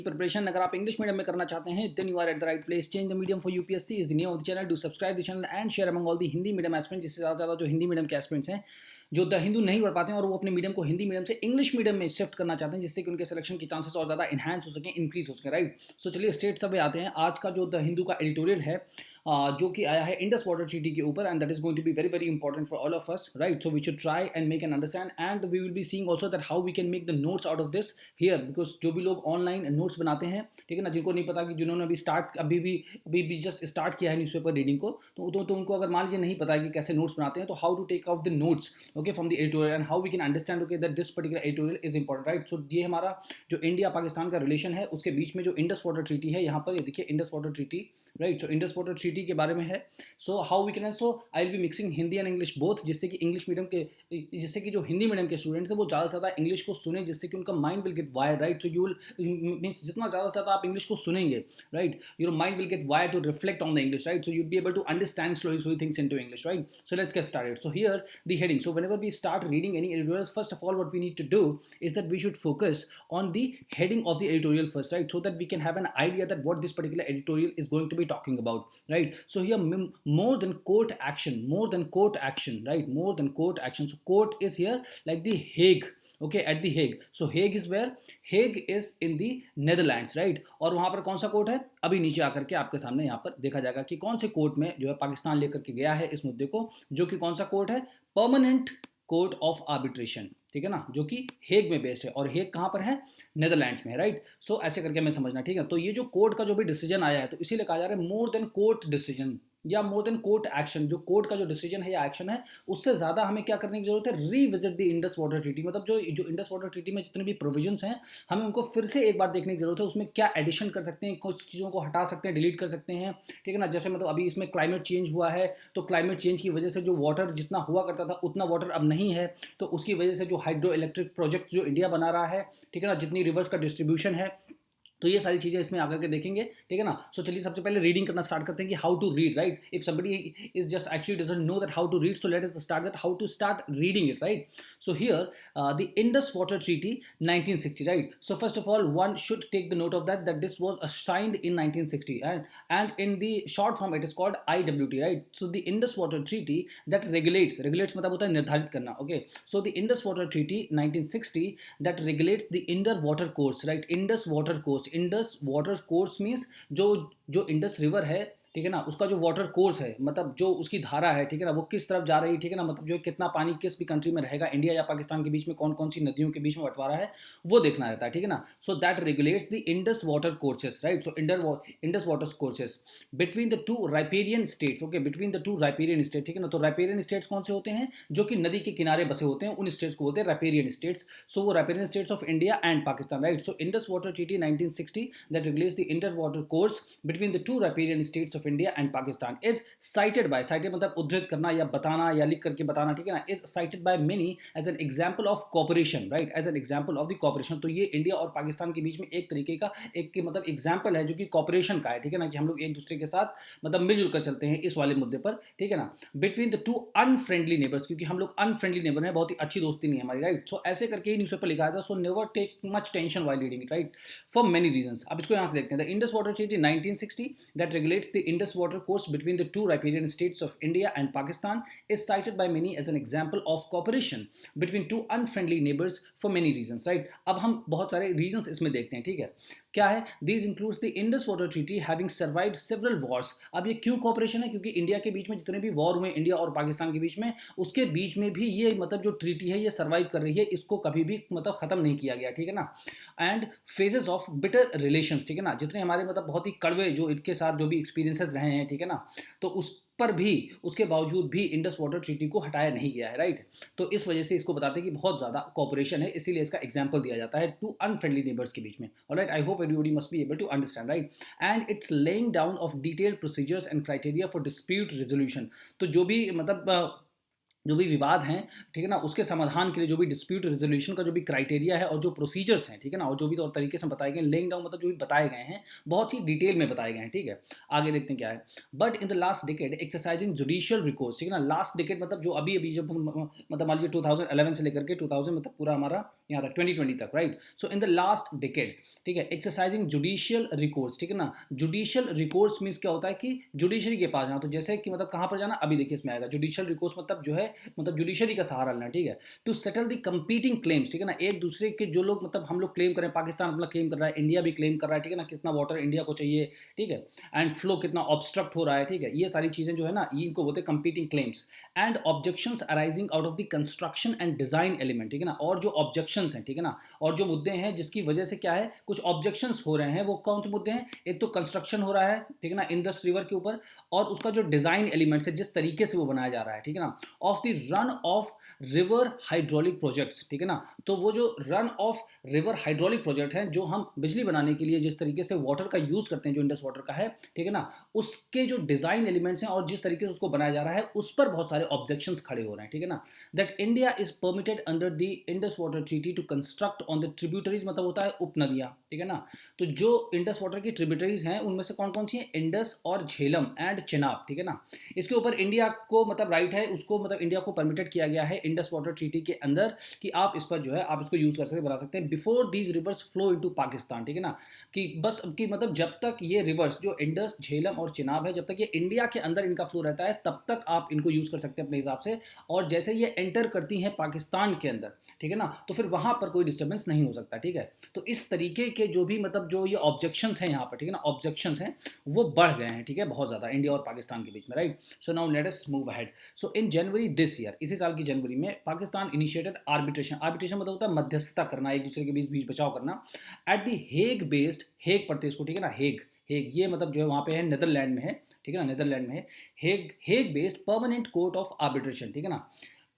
Preparation अगर आप English medium में करना चाहते हैं then you are at the right place. Change the medium for UPSC is the name of the channel. Do subscribe the channel and share among all the Hindi medium aspirants. जिससे ज़्यादा जो Hindi medium के aspirants हैं जो the Hindu नहीं पढ़ पाते हैं और वो अपने मीडियम को हिंदी मीडियम से इंग्लिश मीडियम में शिफ्ट करना चाहते हैं जिससे कि उनके सिलेक्शन की चांसेस और ज़्यादा इंहांस हो सकें, इंक्रीज हो सकें. राइट. सो चलिए स्टेट सब आते हैं. आज का जो द हिंदू का एडिटोरियल है जो कि आया है इंडस वाटर ट्रीटी के ऊपर, and that is going to be very very important for all of us. Right. So we should try and make an understand and we will be seeing also that how we can make the notes out of this here, because जो भी लोग online notes बनाते हैं, ठीक है ना, जिनको नहीं पता कि जिन्होंने अभी भी जस्ट स्टार्ट किया है न्यूज़पेपर रीडिंग को, तो उनको अगर मान लीजिए नहीं पता है कि कैसे नोट्स बनाते हैं, तो how to take out the notes okay from the editorial and how we can understand okay that this particular editorial is important. Right. So ये हमारा जो इंडिया पाकिस्तान का रिलेशन है उसके बीच में जो इंडस वाटर ट्रीटी है, यहाँ पर ये देखिए Indus water treaty. Right. So Indus water treaty के बारे में है. So how we can, so I will be mixing Hindi and English both, जिससे कि इंग्लिश मीडियम के जिससे कि जो हिंदी मीडियम के स्टूडेंट्स हैं वो ज़्यादा से ज़्यादा इंग्लिश को सुने, जिससे कि उनका mind will get wired. Right. So you will means जितना ज़्यादा से ज़्यादा आप इंग्लिश को सुनेंगे, right, your mind will get wired to reflect on the English. Right. So you'd be able to understand slowly things into English. Right. So let's get started. So here the heading. So whenever we start reading any editorials, first of all what we need to do is that we should focus on the heading of the editorial first, right, so that we can have an idea that what this particular editorial is going to be talking about. Right. So here more than court action, right, more than court action. So court is here like the Hague. Okay, at the Hague. So Hague is where? Hague is in the Netherlands. Right. और वहां पर कौन सा court है अभी नीचे आकर के आपके सामने यहाँ पर देखा जाएगा कि कौन से कोर्ट में जो है पाकिस्तान लेकर के गया है इस मुद्दे को, जो कि कौन सा कोर्ट है? Permanent court of arbitration. ठीक है ना, जो कि हेग में बेस्ड है. और हेग कहाँ पर है? नेदरलैंड्स में. राइट. सो ऐसे करके हमें समझना. ठीक है. तो ये जो कोर्ट का जो भी डिसीजन आया है तो इसीलिए कहा जा रहा है मोर देन कोर्ट डिसीजन या मोर देन कोर्ट एक्शन. जो कोर्ट का जो डिसीजन है या एक्शन है उससे ज़्यादा हमें क्या करने की जरूरत है? Revisit the Indus water treaty. मतलब जो इंडस वाटर ट्रीटी में जितने भी प्रोविजंस हैं हमें उनको फिर से एक बार देखने की जरूरत है. उसमें क्या एडिशन कर सकते हैं, कुछ चीज़ों को हटा सकते हैं, डिलीट कर सकते हैं. ठीक है ना. जैसे मतलब अभी इसमें क्लाइमेट चेंज हुआ है तो क्लाइमेट चेंज की वजह से जो वाटर जितना हुआ करता था उतना वाटर अब नहीं है, तो उसकी वजह से जो हाइड्रो इलेक्ट्रिक प्रोजेक्ट जो इंडिया बना रहा है, ठीक है ना, जितनी रिवर्स का डिस्ट्रीब्यूशन है, तो ये सारी चीज़ें इसमें आकर के देखेंगे. ठीक है ना. सो चलिए सबसे पहले रीडिंग करना स्टार्ट करते हैं कि how to read. Right. If somebody is just actually doesn't know that how to read, so let us start that how to start reading it. Right. So here the Indus water treaty 1960. Right. So first of all one should take the note of that this was signed in 1960 and in the short form it is called IWT. Right. So the Indus water treaty that regulates मतलब होता है निर्धारित करना. Okay. So the Indus water treaty 1960 that regulates the Indus water course. Right. Indus water course. Indus water course means जो Indus river है, ठीक है ना, उसका जो वाटर कोर्स है मतलब जो उसकी धारा है, ठीक है ना, वो किस तरफ जा रही है, ठीक है ना, मतलब जो कितना पानी किस भी कंट्री में रहेगा, इंडिया या पाकिस्तान के बीच में कौन कौन सी नदियों के बीच में बंटवारा है वो देखना रहता है. ठीक है ना. So that regulates the Indus water courses. Right. So Indus water courses between the two riparian states. Okay. Between the two riparian state. ठीक है ना. तो राइपेरियन स्टेट्स कौन से होते हैं? जो कि नदी के किनारे बसे होते हैं, उन स्टेट्स को बोलते हैं राइपेरियन स्टेट्स. सो वो riparian states of India and Pakistan. Right. So Indus water treaty 1960 that regulates the Indus water course between the two riparian states of India and Pakistan is cited by, cited मतलब उद्धृत करना या बताना या लिख करके बताना. ठीक है ना. is cited by many as an example of cooperation. right. as an example of the cooperation. तो ये इंडिया और पाकिस्तान के बीच में एक तरीके का एक मतलब एग्जाम्पल है जो कि कॉपरेशन का है. ठीक है ना, कि हम लोग एक दूसरे के साथ मतलब मिलजुल कर चलते हैं इस वाले मुद्दे पर. ठीक है ना. Between the to unfriendly neighbours, क्योंकि हम लोग अनफ्रेंडली नेबर हैं, बहुत ही अच्छी दोस्ती नहीं है हमारी. राइट. सो ऐसे करके ही न्यूज़पेपर लिखा था. So never take much tension while reading it. Right. For many reasons. अब इसको यहाँ से देखते हैं. The Indus water treaty 1960 that regulates the Indus water course between the two riparian states of India and Pakistan is cited by many as an example of cooperation between two unfriendly neighbors for many reasons. Right. अब हम बहुत सारे reasons इसमें देखते हैं. ठीक है. क्या है? These includes the Indus Water Treaty having survived several wars. अब ये क्यों cooperation है? क्योंकि इंडिया के बीच में जितने भी वॉर हुए इंडिया और पाकिस्तान के बीच में, उसके बीच में भी ये मतलब जो ट्रीटी है ये सर्वाइव कर रही है, इसको कभी भी मतलब खत्म नहीं किया गया. ठीक है ना. And phases of bitter relations. ठीक है ना. जितने हमारे मतलब बहुत ही कड़वे जो इसके साथ जो भी एक्सपीरियंसेस रहे हैं, ठीक है ना, तो उस पर भी उसके बावजूद भी इंडस वाटर ट्रीटी को हटाया नहीं गया है. राइट. तो इस वजह से इसको बताते हैं कि बहुत ज़्यादा कॉपरेशन है, इसीलिए इसका एग्जांपल दिया जाता है टू अनफ्रेंडली नेबर्स के बीच में. Alright. I hope everybody must be able to understand. Right. And it's laying down of detailed procedures and criteria for dispute resolution. तो जो भी मतलब जो भी विवाद हैं, ठीक है ना, उसके समाधान के लिए जो भी डिस्प्यूट रेजोल्यूशन का जो भी क्राइटेरिया है और जो प्रोसीजर्स हैं, ठीक है ना, और जो भी तौर तरीके से बताए गए, लेइंग डाउन मतलब जो भी बताए गए हैं बहुत ही डिटेल में बताए गए हैं. ठीक है. आगे देखते हैं क्या है. But in the last decade exercising judicial recourse. ठीक है ना. लास्ट डिकेड मतलब जो अभी जब मतलब मान लीजिए 2011 से लेकर के 2000 मतलब पूरा हमारा यहाँ तक 2020 तक, right. So in the last decade, ठीक है, एक्सरसाइजिंग जुडिशियल रिकोर्स, ठीक है ना। जुडिशियल रिकोर्स मीन्स क्या होता है कि जुडिशरी के पास जाना, तो जैसे कि मतलब कहाँ पर जाना, अभी देखिए इसमें आएगा। जुडिशियल रिकोर्स मतलब जो है मतलब जुडिशरी का सहारा लेना, ठीक है। To settle the competing claims, ठीक है ना, एक दूसरे के जो लोग मतलब हम लोग क्लेम करें, पाकिस्तान अपना क्लेम कर रहा है, इंडिया भी क्लेम कर रहा है, ठीक है ना, कितना वाटर इंडिया को चाहिए, ठीक है, एंड फ्लो कितना ऑब्स्ट्रक्ट हो रहा है, ठीक है, ये सारी चीज़ें जो है ना, ये इनको बोलते हैं competing claims. And objections arising out of the construction and design element, ठीक है ना, और जो ऑब्जेक्शंस हैं, ठीक है ना, और जो मुद्दे हैं जिसकी वजह से क्या है कुछ ऑब्जेक्शंस हो रहे हैं, वो कौन से मुद्दे हैं, एक तो कंस्ट्रक्शन हो रहा है, ठीक है ना, इंडस रिवर के ऊपर, और उसका जो डिजाइन एलिमेंट्स है, जिस तरीके से वो बनाया जा रहा है, ठीक है ना, of the run of river hydraulic projects, ठीक है ना। तो वो जो run of river hydraulic project हैं, जो हम बिजली बनाने के लिए जिस तरीके से वाटर का यूज करते हैं, जो इंडस वाटर का है, ठीक है ना, उसके जो डिजाइन एलिमेंट्स हैं और जिस तरीके से उसको बनाया जा रहा है, उस पर बहुत सारे ऑब्जेक्शंस खड़े हो रहे हैं, ठीक है ना। That India is permitted under the Indus water Treaty to construct on the tributaries, मतलब होता है उपनदियां, ठीक है ना। तो जो इंडस वाटर की ट्रिब्यूटरीज हैं उनमें से कौन कौन सी हैं, इंडस और झेलम एंड चेनाब, ठीक है ना। इसके ऊपर इंडिया को मतलब राइट है, उसको मतलब इंडिया को परमिटेड किया गया है इंडस वाटर ट्रीटी के अंदर कि आप इस पर जो है आप इसको यूज कर सकते, बना सकते हैं, before these rivers flow into Pakistan, ठीक है ना। कि बस कि मतलब जब तक ये रिवर्स जो इंडस, झेलम और चिनाब है, जब तक ये इंडिया के अंदर इनका फ्लो रहता है, तब तक आप इनको यूज कर सकते हैं अपने हिसाब से। और जैसे ये एंटर करती हैं पाकिस्तान के अंदर, ठीक है ना, तो फिर वहां पर कोई डिस्टर्बेंस नहीं हो सकता, ठीक है। तो इस तरीके के जो भी मतलब जो ये ऑब्जेक्शंस हैं यहाँ पर, ठीक है ना, ऑब्जेक्शंस हैं वो बढ़ गए हैं, ठीक है, बहुत ज्यादा इंडिया और पाकिस्तान के बीच में, right. So now let us move ahead. So in January this year, इसी साल की जनवरी में, पाकिस्तान इनिशिएटेड आर्बिट्रेशन, आर्बिट्रेशन मतलब होता है मध्यस्थता करना, एक दूसरे के बीच बीच बचाव करना, at the Hague based, Hague पढ़ते इसको, ठीक है ना, हेग, हेग ये मतलब जो है वहाँ पे है नीदरलैंड में है, ठीक है ना, नीदरलैंड में है। Hague, Hague based permanent court of arbitration, ठीक है ना।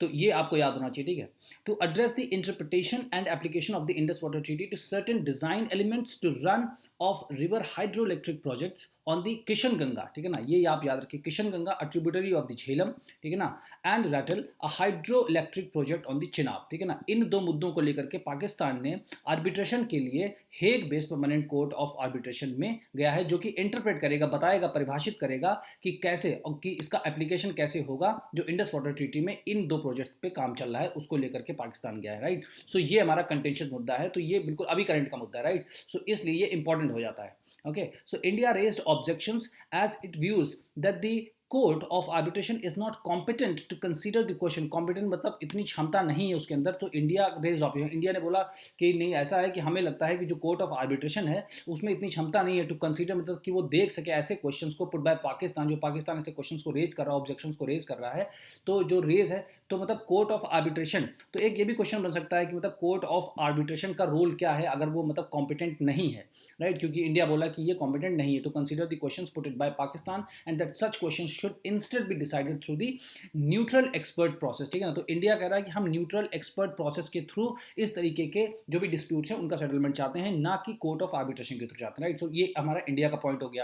तो ये आपको याद होना चाहिए, ठीक है। To address the interpretation and application of the Indus water Treaty to certain design elements to run of river hydroelectric projects on the Kishan Ganga, ठीक है ना, ये आप याद रखिए, Kishan Ganga a tributary of the Jhelum, ठीक है ना, and Ratle a hydro project on the Chenab, ठीक है ना। इन दो मुद्दों को लेकर के पाकिस्तान ने आर्बिट्रेशन के लिए Hague based permanent court of arbitration में गया है, जो कि इंटरप्रेट करेगा, बताएगा, परिभाषित करेगा कि कैसे और कि इसका एप्लीकेशन कैसे होगा, जो इंडस वाटर ट्रीटी में इन दो प्रोजेक्ट पे काम चल रहा है उसको लेकर के पाकिस्तान गया है, राइट। सो ये हमारा कंटेंशियस मुद्दा है, तो ये बिल्कुल अभी करंट का मुद्दा है, राइट। सो इसलिए ये इंपॉर्टेंट हो जाता है। Okay, so India raised objections as it views that the court of arbitration is not competent to consider the question. Competent मतलब इतनी क्षमता नहीं है उसके अंदर, तो इंडिया रेज्ड ऑब्जेक्शन, इंडिया ने बोला कि नहीं, ऐसा है कि हमें लगता है कि जो कोर्ट ऑफ आर्बिट्रेशन है उसमें इतनी क्षमता नहीं है टू कंसीडर, मतलब कि वो देख सके ऐसे क्वेश्चंस को पुट बाय पाकिस्तान, जो पाकिस्तान ऐसे क्वेश्चंस को रेज कर रहा है, ऑब्जेक्शंस को रेज कर रहा है, तो जो रेज है, तो मतलब कोर्ट ऑफ आर्बिट्रेशन, तो एक ये भी क्वेश्चन बन सकता है कि मतलब कोर्ट ऑफ आर्बिट्रेशन का रोल क्या है अगर वो मतलब कॉम्पिटेंट नहीं है, राइट, क्योंकि इंडिया बोला कि ये कॉम्पिटेंट नहीं है to consider the questions putted by Pakistan and that such questions should instead be decided through the neutral expert process, ठीक है ना। तो इंडिया कह रहा है कि हम न्यूट्रल एक्सपर्ट प्रोसेस के थ्रू इस तरीके के जो भी डिस्प्यूट्स हैं उनका सेटलमेंट चाहते हैं, ना कि कोर्ट ऑफ आर्बिट्रेशन के थ्रू चाहते हैं, राइट। सो ये हमारा इंडिया का पॉइंट हो गया,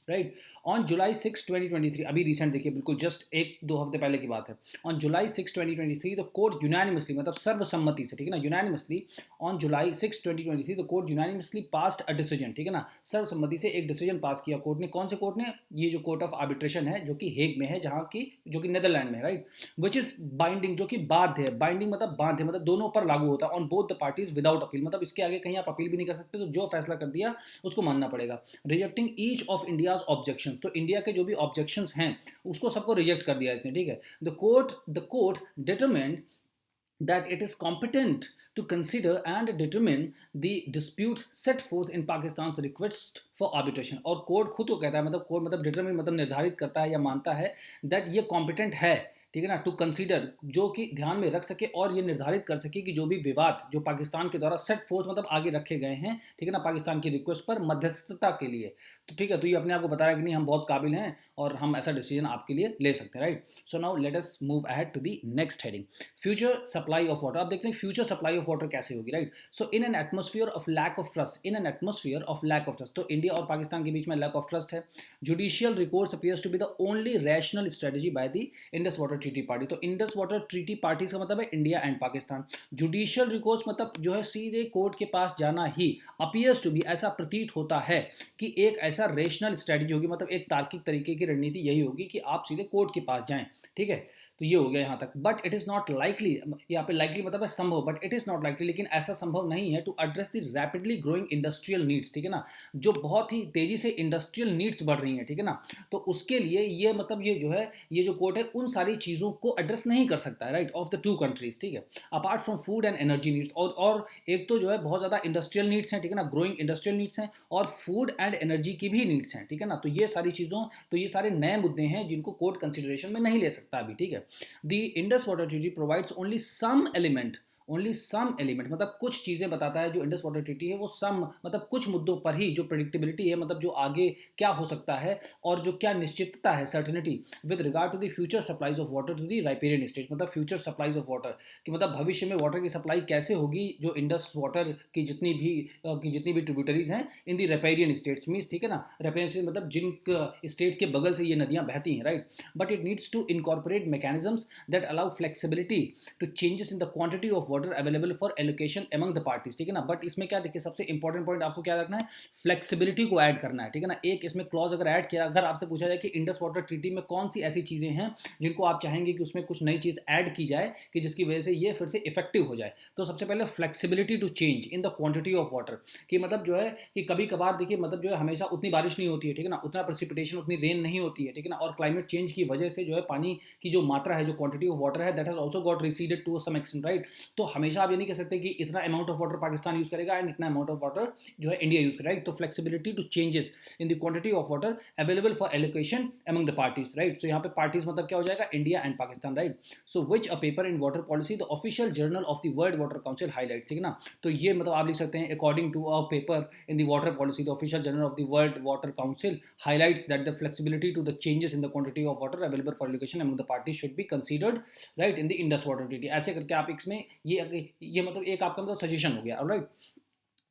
राइट। ऑन जुलाई 6 2023, अभी रिसेंट देखिए, बिल्कुल जस्ट एक दो हफ्ते पहले की बात है। On July 6 2023 the court unanimously, मतलब सर्वसम्मति से, ठीक है ना, unanimously, on July 6 2023 the court unanimously passed a decision, ठीक है ना, सर्वसम्मति से एक डिसीजन पास किया कोर्ट ने। कौन से कोर्ट ने? ये जो कोर्ट ऑफ आर्बिट्रेशन है जो कि हेग में है, जहां की जो कि नीदरलैंड में, राइट, विच इज बाइंडिंग, जो कि बाध्य है, बाइंडिंग मतलब बाध्य, मतलब दोनों पर लागू होता है, on both the parties without appeal, मतलब इसके आगे कहीं आप अपील भी नहीं कर सकते, तो जो फैसला कर दिया उसको मानना पड़ेगा। Rejecting each of India's objection, तो इंडिया के जो भी ऑब्जेक्शंस हैं उसको सबको रिजेक्ट कर दिया इसने, ठीक है। The court determined that it is competent to consider and determine the dispute set forth in Pakistan's request for arbitration, और कोर्ट खुद को कहता है, मतलब कोर्ट मतलब डिटरमिन मतलब निर्धारित करता है या मानता है दैट ये कॉम्पिटेंट है, ठीक है ना, टू कंसीडर, जो कि ध्यान में रख सके और ये निर्धारित कर सके कि जो भी विवाद जो पाकिस्तान के द्वारा सेट फोर्थ मतलब आगे रखे गए हैं, ठीक है ना, पाकिस्तान की रिक्वेस्ट पर मध्यस्थता के लिए, तो ठीक है, तो ये अपने आप को बता रहा है कि नहीं, हम बहुत काबिल हैं और हम ऐसा डिसीजन आपके लिए ले सकते हैं, right. So now let us move ahead to the next heading, future supply of water. अब देखते हैं फ्यूचर सप्लाई ऑफ वाटर कैसे होगी, right. So in an atmosphere of lack of trust, in an atmosphere of lack of trust, तो India और पाकिस्तान के बीच में लैक ऑफ ट्रस्ट है। Judicial recourse appears to be the only rational strategy by the Indus water Treaty party, तो Indus water treaty parties का मतलब है India and Pakistan. Judicial recourse मतलब जो है सीधे कोर्ट के पास जाना ही, अपीयर्स टू बी ऐसा प्रतीत होता है कि एक ऐसा रेशनल स्ट्रेटजी होगी, मतलब एक तार्किक तरीके की रणनीति यही होगी कि आप सीधे कोर्ट के पास जाएं, ठीक है। तो ये हो गया यहाँ तक। But it is not likely, यहाँ पे लाइकली मतलब है संभव, but it is not likely, लेकिन ऐसा संभव नहीं है, to address the rapidly growing industrial needs, ठीक है ना, जो बहुत ही तेज़ी से इंडस्ट्रियल नीड्स बढ़ रही हैं, ठीक है ना। तो उसके लिए ये मतलब ये जो है, ये जो कोर्ट है उन सारी चीज़ों को एड्रेस नहीं कर सकता है, right, of the two countries, ठीक है, apart from food and energy needs. और एक तो जो है बहुत ज़्यादा इंडस्ट्रियल नीड्स हैं, ठीक है ना, ग्रोइंग इंडस्ट्रियल नीड्स हैं, और फूड एंड एनर्जी की भी नीड्स हैं, ठीक है ना। तो ये सारी चीज़ों, तो ये सारे नए मुद्दे हैं जिनको कोर्ट कंसिडरेशन में नहीं ले सकता अभी, ठीक है। The Indus water Treaty provides only some element, मतलब कुछ चीज़ें बताता है जो इंडस वाटर ट्रीटी है, वो सम मतलब कुछ मुद्दों पर ही, जो प्रिडिक्टेबिलिटी है, मतलब जो आगे क्या हो सकता है और जो क्या निश्चितता है, certainty, with regard to the future supplies of water to the riparian state, मतलब फ्यूचर सप्लाईज ऑफ वाटर, कि मतलब भविष्य में वाटर की सप्लाई कैसे होगी जो इंडस वाटर की जितनी भी ट्रिब्यूटरीज हैं इन दी रेपेरियन स्टेट्स मीन्स, ठीक है ना, रेपेरियन स्टेट मतलब जिन स्टेट्स के बगल से ये नदियाँ बहती हैं, right. But it needs to incorporate mechanisms that allow flexibility to changes in the quantity of water available for allocation among the parties, ठीक है ना। बट इसमें क्या देखिए, सबसे इंपॉर्टेंट पॉइंट आपको क्या रखना है, फ्लेक्सिबिलिटी को ऐड करना है, ठीक है ना। एक इसमें क्लॉज अगर ऐड किया, अगर आपसे पूछा जाए कि इंडस वाटर ट्रीटी में कौन सी ऐसी चीज़ें हैं जिनको आप चाहेंगे कि उसमें कुछ नई चीज़ ऐड की जाए कि जिसकी वजह से ये फिर से इफेक्टिव हो जाए, तो सबसे पहले flexibility to change in the quantity of water, कि मतलब जो है कि कभी कभार देखिए, मतलब जो है हमेशा उतनी बारिश नहीं होती है, ठीक है ना, उतना प्रेसिपिटेशन, उतनी रेन नहीं होती है, ठीक है ना, और क्लाइमेट चेंज की वजह से जो है पानी की जो मात्रा है, जो क्वांटिटी ऑफ वाटर है, that has also got receded to some extent, right. तो हमेशा आप ये नहीं कह सकते कि इतना amount of water Pakistan use करेगा एंड इतना अमाउंट ऑफ वाटर जो है इंडिया यूज करेगा, राइट। तो flexibility to changes in the quantity of water available for allocation among the parties, right. So यहाँ पे पार्टीज मतलब क्या हो जाएगा, India and Pakistan, right. So which a paper in water policy the official journal of the world water council highlight, ठीक है ना। तो ये मतलब आप लिख सकते हैं, according to a paper in the water policy, the official journal of the World Water Council highlights that the flexibility to the changes in the quantity of water available for allocation among the parties should be considered, right, in the Indus Water Treaty। ऐसे करके आप इसमें ये मतलब एक आपका मतलब suggestion हो गया, राइट।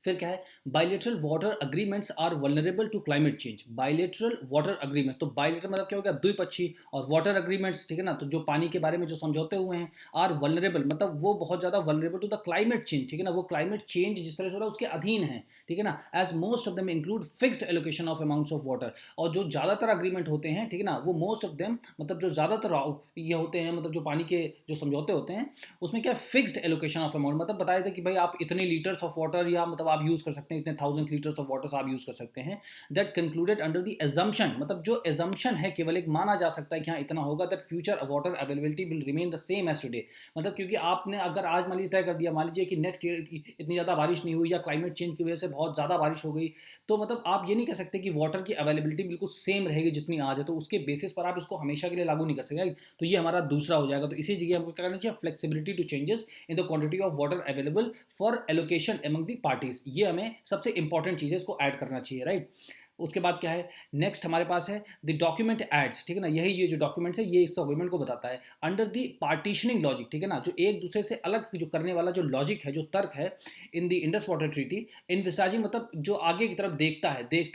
फिर क्या है, bilateral water agreements are vulnerable to climate change. Bilateral water agreement, तो बायलेटरल मतलब क्या हो गया, द्विपक्षीय, और वाटर अग्रीमेंट्स, ठीक है ना, तो जो पानी के बारे में जो समझौते हुए हैं, आर वल्नरेबल मतलब वो बहुत ज़्यादा vulnerable to the climate change, ठीक है ना, वो क्लाइमेट चेंज जिस तरह से हो रहा है उसके अधीन है, ठीक है ना। As most of them include fixed allocation of amounts of water, और जो ज़्यादातर अग्रीमेंट होते हैं, ठीक है ना, वो मोस्ट ऑफ देम मतलब जो ज़्यादातर ये होते हैं, मतलब जो पानी के जो समझौते होते हैं उसमें क्या फिक्स्ड एलोकेशन ऑफ अमाउंट, मतलब बताया था कि भाई आप इतने लीटर्स ऑफ वाटर या मतलब आप यूज़ कर सकते हैं, इतने 1000 लीटर्स ऑफ वाटर आप यूज़ कर सकते हैं। That concluded under the assumption, मतलब जो एजम्पशन है, केवल एक माना जा सकता है कि हाँ इतना होगा, that future water availability will remain the same as today. मतलब क्योंकि आपने अगर आज मान लीजिए तय कर दिया, मान लीजिए कि नेक्स्ट ईयर इतनी ज़्यादा बारिश नहीं हुई या क्लाइमेट चेंज की वजह से बहुत ज़्यादा बारिश हो गई, तो मतलब आप ये नहीं कह सकते कि वाटर की अवेलेबिलिटी बिल्कुल सेम रहेगी जितनी आज है, तो उसके बेसिस पर आप इसको हमेशा के लिए लागू नहीं कर सकेंगे। तो ये हमारा दूसरा हो जाएगा। तो इसी जगह हमको क्या करना चाहिए, flexibility to changes in the quantity of water available for allocation among the parties. ये हमें सबसे इंपॉर्टेंट चीज़ है, इसको ऐड करना चाहिए, राइट। उसके बाद क्या है, नेक्स्ट हमारे पास है द डॉक्यूमेंट एड्स, ठीक है ना, यही ये जो डॉक्यूमेंट्स है ये इस अग्रीमेंट को बताता है। अंडर द पार्टीशनिंग लॉजिक, ठीक है ना, जो एक दूसरे से अलग जो करने वाला जो लॉजिक है, जो तर्क है, in the Indus water treaty envisaging मतलब जो आगे की तरफ देखता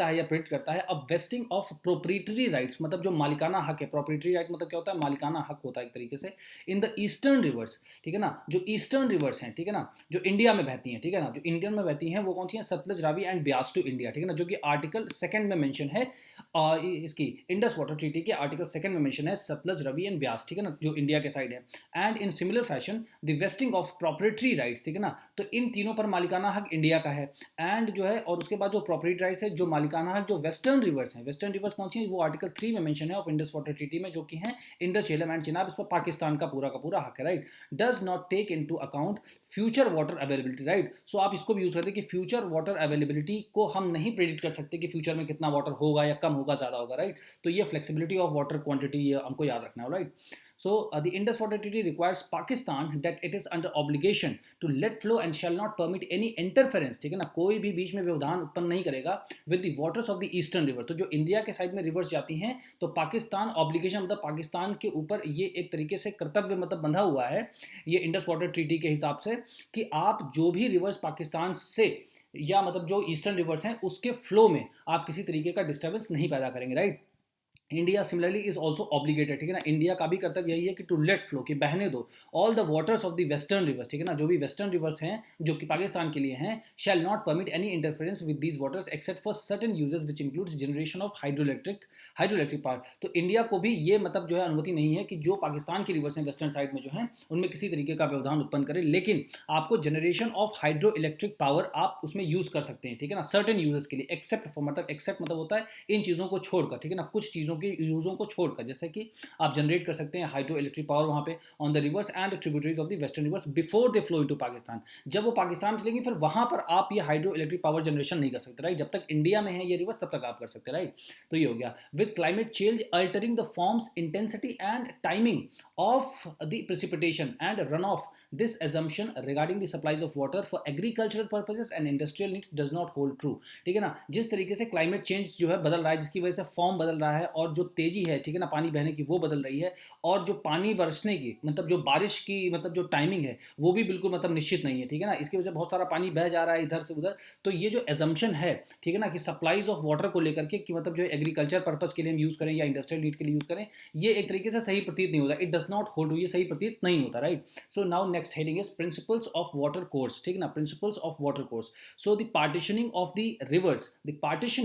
है या प्रिडिक्ट करता है, अब वेस्टिंग ऑफ प्रोप्रिएटरी राइट्स, मतलब जो मालिकाना हक है, प्रोप्रिएटरी राइट मतलब क्या होता है, मालिकाना हक होता है एक तरीके से, इन द ईस्टर्न रिवर्स, ठीक है ना, जो ईस्टर्न रिवर्स हैं, ठीक है ना, जो इंडिया में बहती हैं, ठीक है ना, जो इंडियन में बहती हैं वो कौन सी हैं, Sutlej, Ravi and Beas to India, ठीक है ना, जो कि आर्टिकल 2 में मेंशन है, इसकी इंडस वाटर ट्रीटी के आर्टिकल 2 में मेंशन है, सतलज, रवि एंड ब्यास, ठीक है ना, जो इंडिया के साइड है। And in similar fashion the wasting of property rights, ठीक है ना, तो इन तीनों पर मालिकाना हक इंडिया का है। एंड जो है, और उसके बाद जो प्रॉपर्टी राइट्स है, जो मालिकाना हक जो वेस्टर्न रिवर्स हैं, वेस्टर्न रिवर्स कौन सी है, वो आर्टिकल 3 में मेंशन है ऑफ इंडस वाटर ट्रीटी में, जो कि है इंडस, झेलम एंड चिनाब, इस पर पाकिस्तान का पूरा हक है, right. Does not take into account future water availability, right. So आप इसको भी यूज करते हैं कि फ्यूचर वाटर अवेलेबिलिटी को हम नहीं प्रेडिक्ट कर सकते कि फ्यूचर में कितना वाटर होगा या कम होगा, ज़्यादा होगा, राइट। तो ये फ्लेक्सिबिलिटी ऑफ वाटर क्वांटिटी ये हमको याद रखना है, right. So the Indus Water Treaty requires Pakistan that it is under obligation to let flow and shall not permit any interference, ठीक है ना, कोई भी बीच में व्यवधान उत्पन्न नहीं करेगा with the waters of the eastern river। तो जो इंडिया के साइड में रिवर्स जाती हैं, तो पाकिस्तान ऑब्लिगेशन मतलब पाकिस्तान के ऊपर ये एक तरीके से कर्तव्य मतलब बंधा हुआ है ये इंडस वाटर ट्रीटी के हिसाब से, कि आप जो भी रिवर्स पाकिस्तान से या मतलब जो ईस्टर्न रिवर्स हैं उसके फ्लो में आप किसी तरीके का डिस्टर्बेंस नहीं पैदा करेंगे, right. India similarly is also obligated, ठीक है ना, इंडिया का भी कर्तव्य यही है कि टू लेट फ्लो, कि बहने दो all the waters of the western rivers, ठीक है ना, जो भी वेस्टर्न रिवर्स हैं जो कि पाकिस्तान के लिए हैं, shall not permit any interference with these waters except for certain uses which includes generation of hydroelectric power. तो इंडिया को भी ये मतलब जो है अनुमति नहीं है कि जो पाकिस्तान के रिवर्स हैं वेस्टर्न साइड में जो है उनमें किसी तरीके का व्यवधान उत्पन्न करे, लेकिन आपको generation of hydro electric power आप उसमें यूज कर सकते हैं, ठीक है ना, सर्टेन यूजेस के लिए, एक्सेप्ट फॉर मतलब एक्सेप्ट मतलब होता है इन चीज़ों को छोड़कर, ठीक है ना, कुछ चीज़ों के यूज़ों को छोड़कर, जैसे कि आप जनरेट कर सकते हैं हाइड्रो इलेक्ट्रिक पावर वहाँ पे on the reverse and tributaries of the western rivers before they flow into Pakistan. जब वो पाकिस्तान चलेंगे फिर वहाँ पर आप ये हाइड्रो इलेक्ट्रिक पावर जनरेशन नहीं कर सकते, राइट, जब तक इंडिया में है ये रिवर्स तब तक आप कर सकते हैं, राइट। तो ये हो गया with climate change altering the forms intensity and timing of the precipitation and run of, this assumption regarding the supplies of water for agricultural purposes and industrial needs does not hold true, ठीक है ना। जिस तरीके से climate change जो है बदल रहा है, जिसकी वजह से फॉर्म बदल रहा है और जो तेजी है, ठीक है ना, पानी बहने की वो बदल रही है, और जो पानी बरसने की मतलब जो बारिश की मतलब जो टाइमिंग है वो भी बिल्कुल मतलब निश्चित नहीं है, ठीक है ना, इसकी वजह से बहुत सारा पानी बह जा रहा है इधर से उधर। तो ये जो एजम्पशन है, ठीक है ना, कि सप्लाईज ऑफ वाटर को लेकर के कि मतलब जो एग्रीकल्चर पर्पज के लिए हम यूज़ करें या इंडस्ट्रियल नीड के लिए यूज़ करें, ये एक तरीके से सही प्रतीत नहीं होता, इट डज नॉट होल्ड, ये सही प्रतीत नहीं होता, right. So now next heading is principles of water course, ठीक है ना, principles of water course. So the partitioning of the reverse, the partitioning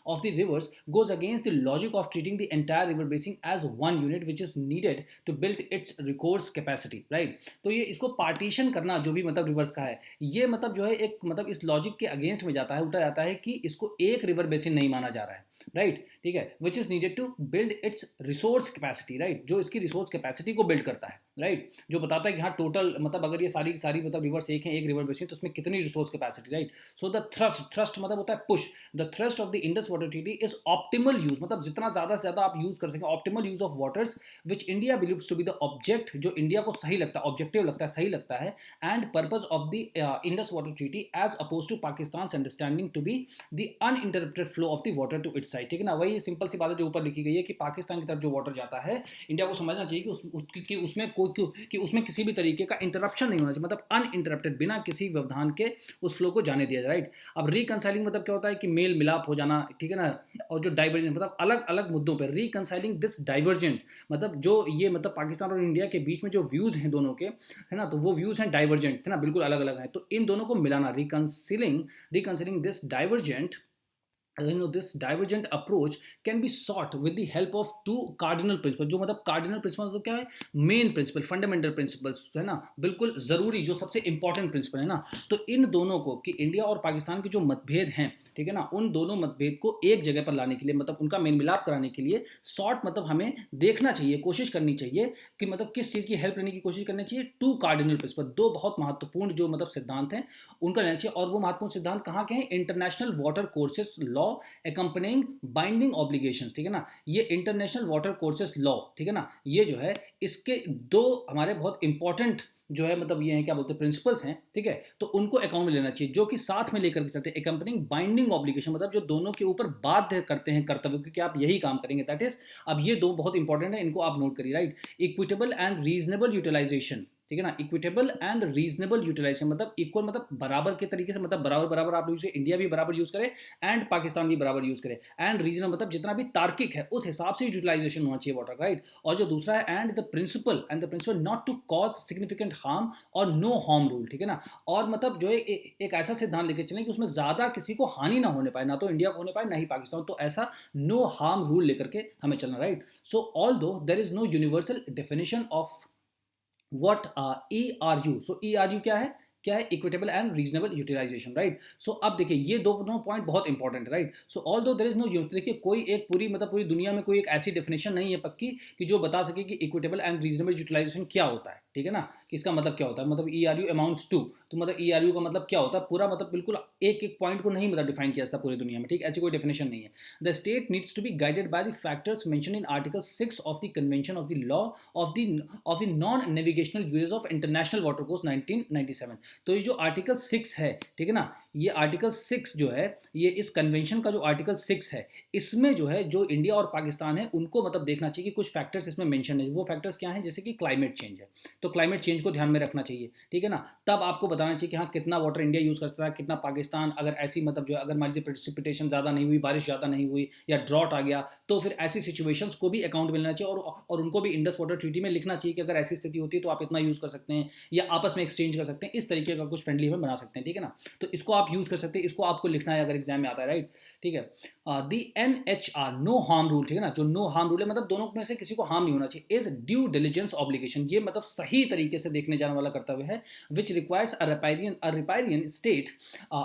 of the rivers goes against the logic of treating the entire river basin as one unit which is needed to build its recourse capacity, right। तो ये इसको partition करना जो भी मतलब reverse का है, ये मतलब जो है एक मतलब इस लॉजिक के अगेंस्ट में जाता है, उल्टा जाता है कि इसको एक रिवर बेसिन नहीं माना जा रहा है, राइट, ठीक है, which is needed to build its resource capacity, right, जो इसकी रिसोर्स कैपेसिटी को बिल्ड करता है, राइट, जो बताता है कि हाँ टोटल मतलब अगर ये सारी सारी मतलब रिवर्स एक है, एक रिवर बेसिन, तो उसमें कितनी resource capacity, right. So the thrust मतलब होता है push, the thrust of the Indus water Treaty is optimal use, मतलब जितना ज़्यादा से ज़्यादा आप यूज कर सकें, optimal use of waters which India believes to be the object, जो इंडिया को सही लगता है, ऑब्जेक्टिव लगता है, सही लगता है, and purpose of the Indus water Treaty as oppose to Pakistan understanding to be the uninterrupted flow of the water to its side, ठीक है ना, वही सिंपल सी बात है जो ऊपर लिखी गई है कि पाकिस्तान की तरफ जो वाटर जाता है इंडिया को समझना चाहिए कि उसमें कि उसमें किसी भी तरीके का इंटरप्शन नहीं होना चाहिए, मतलब अनइंटरप्टेड, बिना किसी व्यवधान के उस फ्लो को जाने दिया जाए, राइट। अब रिकंसाइलिंग मतलब क्या होता है कि मेल मिलाप हो जाना, ठीक है ना, और जो डाइवर्जेंट मतलब अलग अलग मुद्दों पर रिकंसाइलिंग दिस डाइवर्जेंट, मतलब जो ये मतलब पाकिस्तान और इंडिया के बीच में जो व्यूज हैं दोनों के, है ना, तो वो व्यूज हैं डाइवर्जेंट, है ना, बिल्कुल अलग अलग हैं, तो इन दोनों को मिलाना, reconciling this divergent, this divergent approach can be sought with the help of two cardinal principles, जो मतलब cardinal principles तो क्या है, मेन प्रिंसिपल, फंडामेंटल प्रिंसिपल्स, है ना, बिल्कुल ज़रूरी जो सबसे इंपॉर्टेंट प्रिंसिपल है ना। तो इन दोनों को कि इंडिया और पाकिस्तान के जो मतभेद हैं, ठीक है ना, उन दोनों मतभेद को एक जगह पर लाने के लिए, मतलब उनका मेल मिलाप कराने के लिए सॉर्ट मतलब हमें देखना चाहिए, कोशिश करनी चाहिए कि मतलब किस चीज़ की हेल्प लेने की कोशिश करनी चाहिए, टू कार्डिनल प्रिंसिपल, दो बहुत महत्वपूर्ण जो मतलब सिद्धांत हैं उनका लेना चाहिए। और वो महत्वपूर्ण सिद्धांत कहाँ के हैं, international water courses law accompanying binding obligations, ठीक है ना, ये इंटरनेशनल वाटर कोर्सेस लॉ, ठीक है ना, ये जो है इसके दो हमारे बहुत इंपॉर्टेंट जो है मतलब ये हैं क्या बोलते हैं प्रिंसिपल्स हैं, ठीक है, तो उनको अकाउंट में लेना चाहिए, जो कि साथ में लेकर के चलते हैं, accompanying बाइंडिंग ऑब्लिगेशन, मतलब जो दोनों के ऊपर बाध्य करते हैं कर्तव्य, क्योंकि आप यही काम करेंगे, दैट इज, अब ये दो बहुत इंपॉर्टेंट है, इनको आप नोट करिए, right. Equitable and reasonable utilisation, ठीक है ना, इक्विटेबल एंड रीजनेबल यूटिलाइजेशन मतलब इक्वल मतलब बराबर के तरीके से, मतलब बराबर बराबर आप यूज, इंडिया भी बराबर यूज करे एंड पाकिस्तान भी बराबर यूज करे, एंड रीजनल मतलब जितना भी तार्किक है उस हिसाब से यूटिलाइजेशन होना चाहिए वाटर, राइट। और जो दूसरा है and the principle not to cause significant harm और नो हार्म रूल, ठीक है ना, और मतलब जो है एक ऐसा सिद्धांत लेके चलें कि उसमें ज्यादा किसी को हानि ना होने पाए, ना तो इंडिया को होने पाए ना ही पाकिस्तान, तो ऐसा नो हार्म रूल लेकर के हमें चलना, right. So although there is no universal definition of what ERU, so ERU क्या है equitable and reasonable utilization, right. So अब देखिए ये दोनों पॉइंट बहुत इंपॉर्टेंट है, right. So although there is no, देखिए कोई एक पूरी मतलब पूरी दुनिया में कोई एक ऐसी डेफिनेशन नहीं है पक्की कि जो बता सके कि इक्विटेबल एंड रीजनेबल यूटिलाइजेशन क्या होता है, ठीक है ना, कि इसका मतलब क्या होता है, मतलब ERU अमाउंट्स टू, तो मतलब ERU का मतलब क्या होता है पूरा, मतलब बिल्कुल एक एक पॉइंट को नहीं मतलब डिफाइन किया जाता पूरी दुनिया में, ठीक, ऐसी कोई डेफिनेशन नहीं है। The state needs to be guided by the factors mention in article 6 of the convention of the law of the non navigational uses of international water course 1997। तो ये जो आर्टिकल 6 है, ठीक है ना, ये आर्टिकल 6 जो है, ये इस कन्वेंशन का जो आर्टिकल 6 है, इसमें जो है जो इंडिया और पाकिस्तान है उनको मतलब देखना चाहिए कि कुछ फैक्टर्स इसमें मेंशन है। वो फैक्टर्स क्या हैं? जैसे कि क्लाइमेट चेंज है, तो क्लाइमेट चेंज को ध्यान में रखना चाहिए, ठीक है ना। तब आपको बताना चाहिए कि हाँ कितना वाटर इंडिया यूज़ कर सकता है, कितना पाकिस्तान, अगर ऐसी मतलब जो अगर मान लीजिए प्रेसिपिटेशन ज़्यादा नहीं हुई, बारिश ज़्यादा नहीं हुई या ड्रॉट आ गया, तो फिर ऐसी सिचुएशंस को भी अकाउंट मिलना चाहिए और उनको भी इंडस वाटर ट्रीटी में लिखना चाहिए कि अगर ऐसी स्थिति होती है तो आप इतना यूज़ कर सकते हैं या आपस में एक्सचेंज कर सकते हैं, इस तरीके का कुछ फ्रेंडली हमें बना सकते हैं, ठीक है ना। तो इसको आप यूज़ कर सकते हैं, इसको आपको लिखना है अगर एग्जाम में आता है, राइट, ठीक है। दी NHR नो हार्म रूल, ठीक है ना, जो नो हार्म रूल है मतलब दोनों में से किसी को हार्म नहीं होना चाहिए, इज ड्यू डिलिजेंस ऑब्लिगेशन, ये मतलब सही तरीके से देखने जाने वाला कर्तव्य है, which requires a riparian state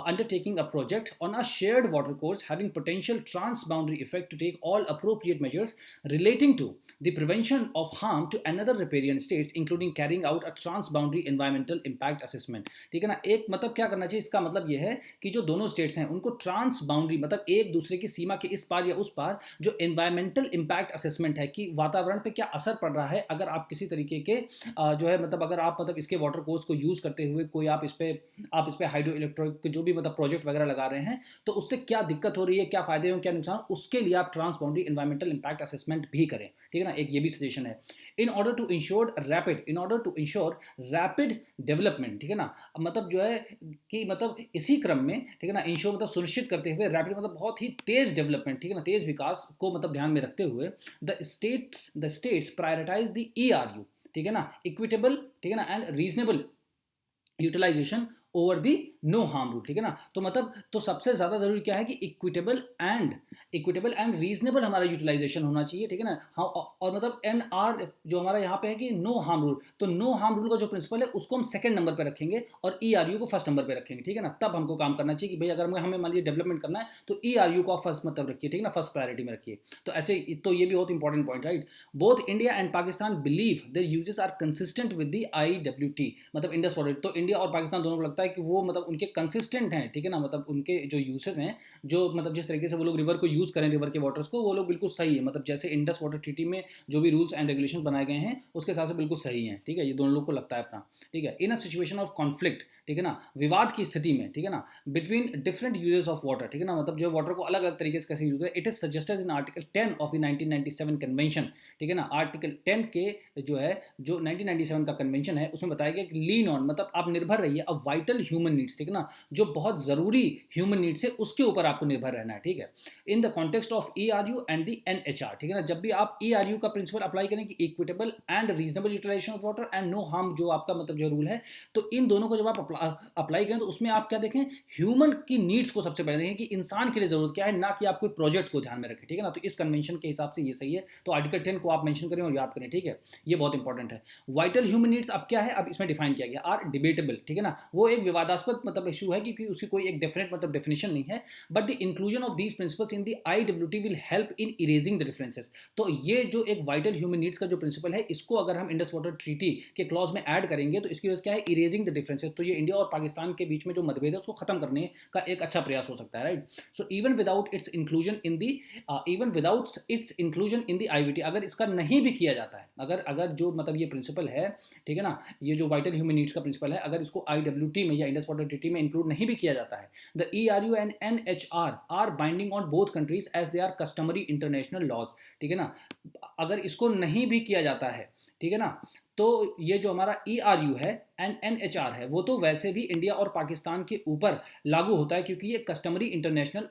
undertaking a project on a shared water course having potential transboundary effect to take all appropriate measures relating to the prevention of harm to another riparian states including carrying out a transboundary environmental impact assessment, ठीक है ना। एक मतलब क्या करना चाहिए, इसका मतलब यह है कि जो दोनों स्टेट्स हैं उनको ट्रांस बाउंड्री मतलब एक दूसरे की सीमा के इस पार या उस पार जो एनवायरमेंटल इम्पैक्ट असेसमेंट है कि वातावरण पे क्या असर पड़ रहा है अगर आप किसी तरीके के जो है मतलब अगर आप मतलब इसके वाटर कोर्स को यूज़ करते हुए कोई आप इस पे हाइड्रो इलेक्ट्रिक जो भी मतलब प्रोजेक्ट वगैरह लगा रहे हैं, तो उससे क्या दिक्कत हो रही है, क्या फायदे हैं, क्या नुकसान, उसके लिए आप transboundary environmental impact assessment भी करें, ठीक है ना। एक ये भी सजेशन है। In order to ensure rapid development, ठीक है ना, मतलब जो है कि मतलब इसी क्रम में, ठीक है ना, इंश्योर मतलब सुनिश्चित करते हुए, रैपिड मतलब बहुत ही तेज डेवलपमेंट, ठीक है ना, तेज विकास को मतलब ध्यान में रखते हुए the states prioritize the ERU, ठीक है ना, इक्विटेबल, ठीक है ना, and reasonable utilisation over the no harm rule, ठीक है ना। तो मतलब तो सबसे ज़्यादा जरूरी क्या है कि इक्विटेबल एंड रीजनेबल हमारा यूटिलाइजेशन होना चाहिए, ठीक है ना। हाँ, और मतलब NR जो हमारा यहाँ पे है कि नो हार्म रूल, तो नो हार्म रूल का जो प्रिंसिपल है उसको हम सेकंड नंबर पे रखेंगे और ERU को फर्स्ट नंबर पे रखेंगे, ठीक है ना। तब हमको काम करना चाहिए कि भाई अगर हमें मान लीजिए डेवलपमेंट करना है तो ERU को आप फर्स्ट मतलब रखिए, ठीक है ना, फर्स्ट प्रायोरिटी में रखिए। तो ऐसे तो ये भी बहुत important point, right. Both India and Pakistan believe their uses are consistent with the IWT मतलब इंडस वाटर, तो इंडिया और पाकिस्तान दोनों को लगता है कि वो मतलब उनके कंसिस्टेंट हैं, ठीक है ना, मतलब उनके जो यूसेज हैं, जो मतलब जिस तरीके से वो लोग रिवर को यूज़ करें, रिवर के वाटर्स को, वो लोग बिल्कुल सही है, मतलब जैसे इंडस वाटर ट्रीटी में जो भी रूल्स एंड रेगुलेशन बनाए गए हैं उसके हिसाब से बिल्कुल सही हैं, ठीक है, ये दोनों लोग को लगता है अपना, ठीक है। इन अ सिचुएशन ऑफ कॉन्फ्लिक्ट, ठीक है ना, विवाद की स्थिति में, ठीक है ना, between different uses of water, ठीक है ना, मतलब जो वाटर को अलग अलग तरीके से कैसे यूज करें, it is suggested in article 10 of the 1997 convention, ठीक है ना। आर्टिकल 10 के जो है जो 1997 का कन्वेंशन है उसमें बताया गया कि लीन ऑन मतलब आप निर्भर रहिए अब वाइटल ह्यूमन नीड्स, ठीक है ना, जो बहुत ज़रूरी ह्यूमन नीड्स है उसके ऊपर आपको निर्भर रहना है, ठीक है। In the context of ERU and the NHR, ठीक है ना, जब भी आप ERU का प्रिंसिपल अप्लाई करें कि equitable and reasonable utilisation of water and no harm जो आपका मतलब जो रूल है, तो इन दोनों को जब आप अप्लाई करें तो उसमें आप क्या देखें, ह्यूमन की नीड्स को सबसे पहले देखें कि इंसान के लिए ज़रूरत क्या है, ना कि आप कोई प्रोजेक्ट को ध्यान में रखें, ठीक है ना। तो इस कन्वेंशन के हिसाब से ये सही है, तो आर्टिकल 10 को आप मेंशन करें और याद करें, ठीक है, ये बहुत इंपॉर्टेंट है। वाइटल ह्यूमन नीड्स अब क्या है, अब इसमें डिफाइन किया गया आर डिबेटेबल, ठीक है ना, वो एक विवादास्पद मतलब इशू है क्योंकि उसकी कोई एक डेफिनेट मतलब डेफिनेशन नहीं है, but the inclusion of these principles in the IWT will help in erasing the differences. तो ये जो एक वाइटल ह्यूमन नीड्स का जो प्रिंसिपल है इसको अगर हम इंडस वाटर ट्रीटी के क्लॉज में ऐड करेंगे तो इसकी वजह से क्या है, इरेजिंग द डिफरेंसेस, तो ये इंडिया और पाकिस्तान के बीच में जो मतभेद है उसको खत्म करने का एक अच्छा प्रयास हो सकता है, right. So even without its inclusion in the IWT, अगर इसका नहीं भी किया जाता है, अगर जो मतलब ये प्रिंसिपल है, ठीक है ना, ये जो वाइटल ह्यूमन नीड्स का प्रिंसिपल है, अगर इसको IWT में या इंडस वाटर ट्रीटी में इंक्लूड नहीं भी किया जाता है, the ERU and NHR are binding on both countries as they are customary international laws, ठीक है ना। अगर इसको नहीं भी किया जाता है, ठीक है ना, तो ये जो हमारा ERU है एंड NHR है वो तो वैसे भी इंडिया और पाकिस्तान के ऊपर लागू होता है क्योंकि ये कस्टमरी इंटरनेशनल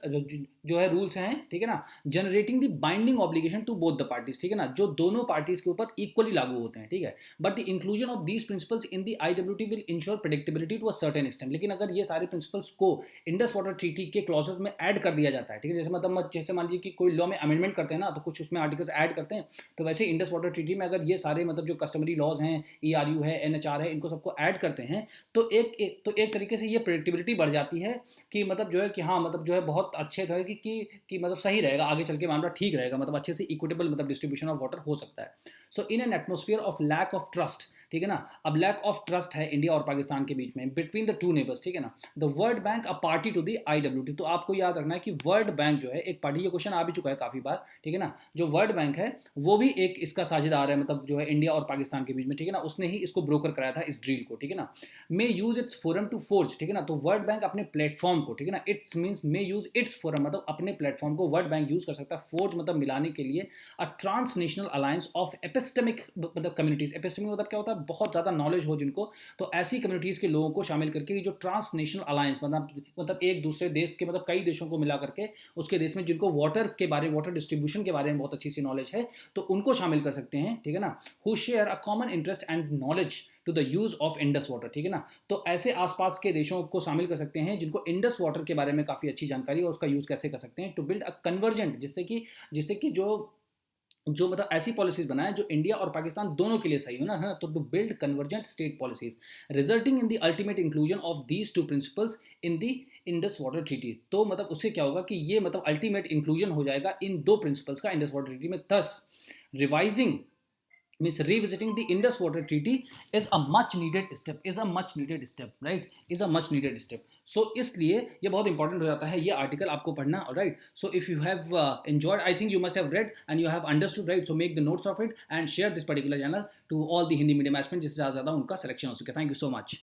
जो है रूल्स हैं, ठीक है ना, generating the binding obligation to both the parties, ठीक है ना, जो दोनों पार्टीज के ऊपर इक्वली लागू होते हैं, ठीक है। But the inclusion of these principles in the IWT will ensure predictability to a certain extent, लेकिन अगर ये सारे प्रिंसिपल्स को इंडस वाटर ट्रीटी के क्लॉजेस में ऐड कर दिया जाता है, ठीक है, जैसे मतलब जैसे मान लीजिए कि कोई लॉ में अमेंडमेंट करते हैं ना तो कुछ उसमें आर्टिकल्स ऐड करते हैं, तो वैसे इंडस वाटर ट्रीटी में अगर ये सारे मतलब जो कस्टमरी लॉज हैं, ERU है, NHR है, इनको सबको ऐड करते हैं तो एक तरीके से ये प्रेडिक्टेबिलिटी बढ़ जाती है कि मतलब जो है कि हाँ मतलब जो है बहुत अच्छे तरह कि मतलब सही रहेगा, आगे चल के मामला ठीक रहेगा, मतलब अच्छे से इक्विटेबल मतलब डिस्ट्रीब्यूशन ऑफ वाटर हो सकता है। So in an atmosphere of lack of trust, ठीक है ना। अब लैक ऑफ ट्रस्ट है इंडिया और पाकिस्तान के बीच में बिटवीन द टू नेबर्स, ठीक है ना। The World Bank a party to the IWT, तो आपको याद रखना है कि वर्ल्ड बैंक जो है एक पार्टी, ये क्वेश्चन आ भी चुका है काफ़ी बार, ठीक है ना। जो वर्ल्ड बैंक है वो भी एक इसका साझेदार है, मतलब जो है इंडिया और पाकिस्तान के बीच में, ठीक है ना। उसने ही इसको ब्रोकर कराया था इस डील को, ठीक है ना। May use its forum to forge, ठीक है ना। तो वर्ल्ड बैंक अपने प्लेटफॉर्म को, ठीक है ना, it's means may use its forum, मतलब अपने प्लेटफॉर्म को वर्ल्ड बैंक यूज कर सकता है, फोर्ज मतलब मिलाने के लिए, अ ट्रांसनेशनल अलायंस ऑफ एपिस्टेमिक मतलब कम्युनिटीज। एपिस्टेमिक मतलब क्या होता है, बहुत ज़्यादा नॉलेज हो जिनको, तो ऐसी कम्युनिटीज़ के लोगों को शामिल करके जो ट्रांसनेशनल अलायंस मतलब एक दूसरे देश के, मतलब कई देशों को मिला करके उसके देश में जिनको वाटर के बारे में, वाटर डिस्ट्रीब्यूशन के बारे में बहुत अच्छी सी नॉलेज है, तो उनको शामिल कर सकते हैं, ठीक है ना। Who share a common interest and knowledge to the use of Indus water, ठीक है ना। तो ऐसे आसपास के देशों को शामिल कर सकते हैं जिनको इंडस वाटर के बारे में काफ़ी अच्छी जानकारी है और उसका यूज़ कैसे कर सकते हैं, टू बिल्ड अ कन्वर्जेंट, जिससे कि जो जो मतलब ऐसी पॉलिसीज बनाए जो इंडिया और पाकिस्तान दोनों के लिए सही हो ना, है ना। तो to build convergent state policies resulting in the ultimate inclusion of these two principles in the Indus water Treaty. तो मतलब उससे क्या होगा कि ये मतलब अल्टीमेट इंक्लूजन हो जाएगा इन दो प्रिंसिपल्स का इंडस वाटर ट्रीटी में, thus revising means revisiting the Indus Water Treaty is a much needed step, right, is a much needed step. So इसलिए ये बहुत इंपॉर्टेंट हो जाता है ये आर्टिकल आपको पढ़ना, right. So if you have enjoyed, I think you must have read and you have understood, right, so make the notes of it and share this particular channel to all the Hindi medium aspirants जिससे ज़्यादा उनका selection हो सके। Thank you so much.